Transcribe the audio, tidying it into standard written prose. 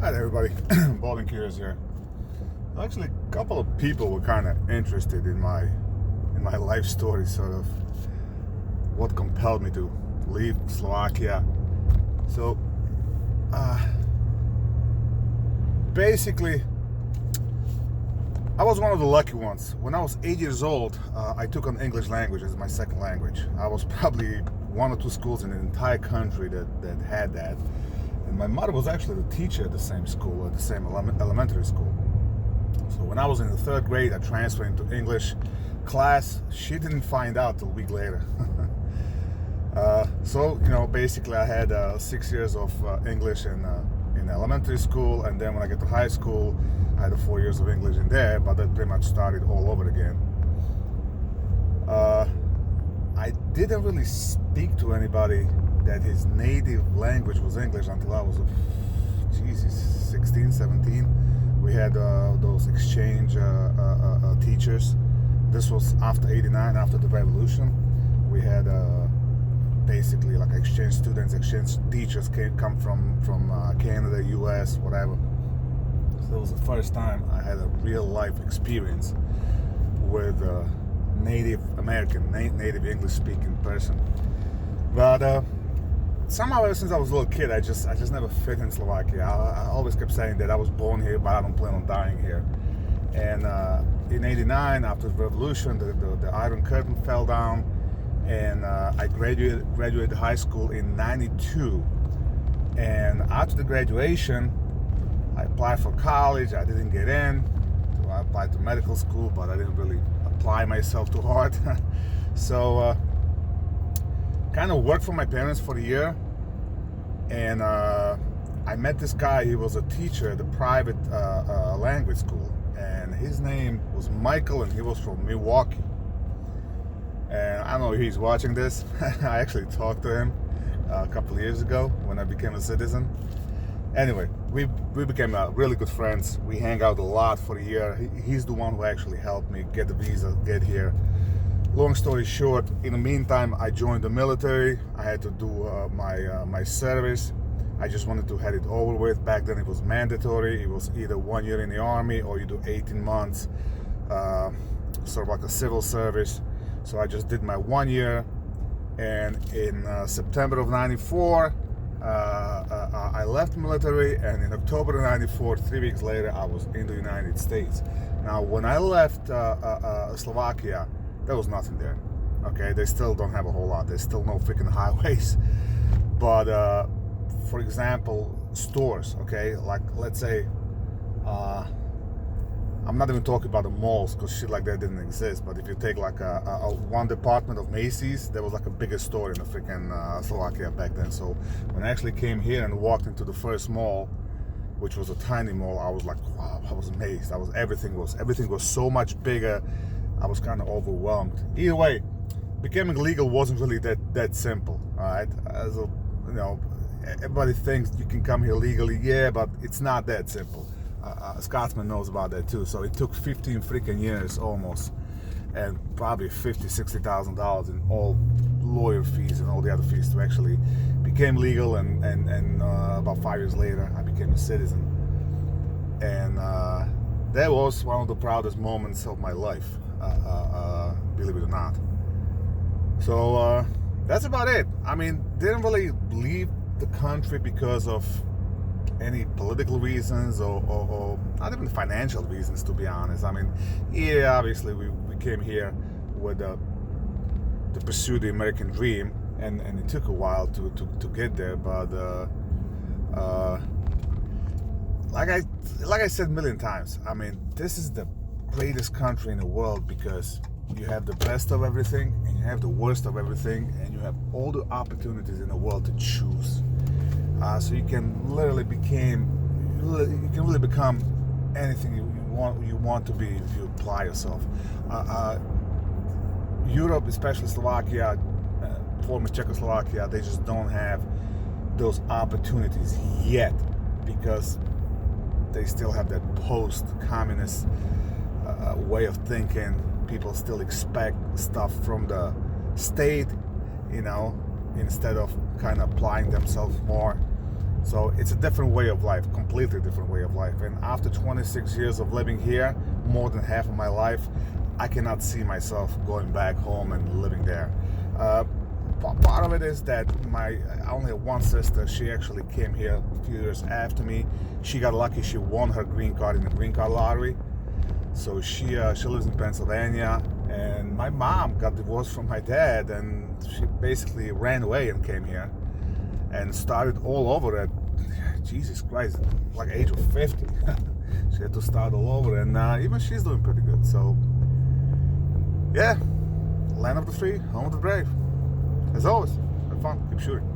Hi there, everybody. Bald&curious here. Actually, a couple of people were kind of interested in my life story, sort of what compelled me to leave Slovakia. So, basically, I was one of the lucky ones. When I was 8 years old, I took on English language as my second language. I was probably one or two schools in the entire country that had that. And my mother was actually the teacher at the same school, at the same elementary school. So when I was in the third grade, I transferred into English class. She didn't find out till a week later. So, basically I had 6 years of English in elementary school, and then when I get to high school, I had 4 years of English in there, but that pretty much started all over again. I didn't really speak to anybody that his native language was English until I was 16, 17. We had those exchange teachers. This was after 89, after the revolution. We had basically like exchange students, exchange teachers come from Canada, US, whatever. So it was the first time I had a real life experience with a native American, native English speaking person. But somehow ever since I was a little kid, I just never fit in Slovakia. I always kept saying that I was born here, but I don't plan on dying here. And in '89, after the revolution, the Iron Curtain fell down, and I graduated high school in '92. And after the graduation, I applied for college. I didn't get in. So I applied to medical school, but I didn't really apply myself too hard. So kind of worked for my parents for a year, and I met this guy. He was a teacher at a private language school, and his name was Michael, and he was from Milwaukee. And I don't know if he's watching this. I actually talked to him a couple of years ago when I became a citizen. Anyway, we became really good friends. We hang out a lot for a year. He's the one who actually helped me get the visa, get here. Long story short, in the meantime, I joined the military. I had to do my service. I just wanted to have it over with. Back then it was mandatory. It was either 1 year in the army or you do 18 months, sort of like a civil service. So I just did my 1 year, and in September of '94, I left the military, and in October of '94, 3 weeks later, I was in the United States. Now, when I left Slovakia, there was nothing there. Okay, they still don't have a whole lot. There's still no freaking highways. But for example, stores. Okay, like let's say, I'm not even talking about the malls because shit like that didn't exist. But if you take like a one department of Macy's, there was like a bigger store in the freaking Slovakia back then. So when I actually came here and walked into the first mall, which was a tiny mall, I was like, wow, I was amazed. Everything was so much bigger. I was kind of overwhelmed. Either way, becoming legal wasn't really that simple. All right, everybody thinks you can come here legally, yeah, but it's not that simple. Scotsman knows about that too. So it took 15 freaking years almost, and probably $50,000-$60,000 in all lawyer fees and all the other fees to actually became legal. And about 5 years later, I became a citizen, and that was one of the proudest moments of my life, believe it or not. So that's about it. I mean, didn't really leave the country because of any political reasons or not even financial reasons, to be honest. I mean, yeah, obviously we came here with to pursue the American dream, and it took a while to get there, but like I said a million times, I mean, this is the greatest country in the world because you have the best of everything and you have the worst of everything, and you have all the opportunities in the world to choose. So you can really become anything you want to be if you apply yourself. Europe, especially Slovakia, former Czechoslovakia, they just don't have those opportunities yet because they still have that post-communist way of thinking. People still expect stuff from the state, instead of kind of applying themselves more. So it's a different way of life, completely different way of life. And after 26 years of living here, more than half of my life, I cannot see myself going back home and living there. Part of it is that I only have one sister. She actually came here a few years after me. She got lucky. She won her green card in the green card lottery. So she lives in Pennsylvania. And my mom got divorced from my dad, and she basically ran away and came here and started all over at, Jesus Christ, like age of 50. She had to start all over, and even she's doing pretty good. So yeah, land of the free, home of the brave. As always, have fun, keep shooting.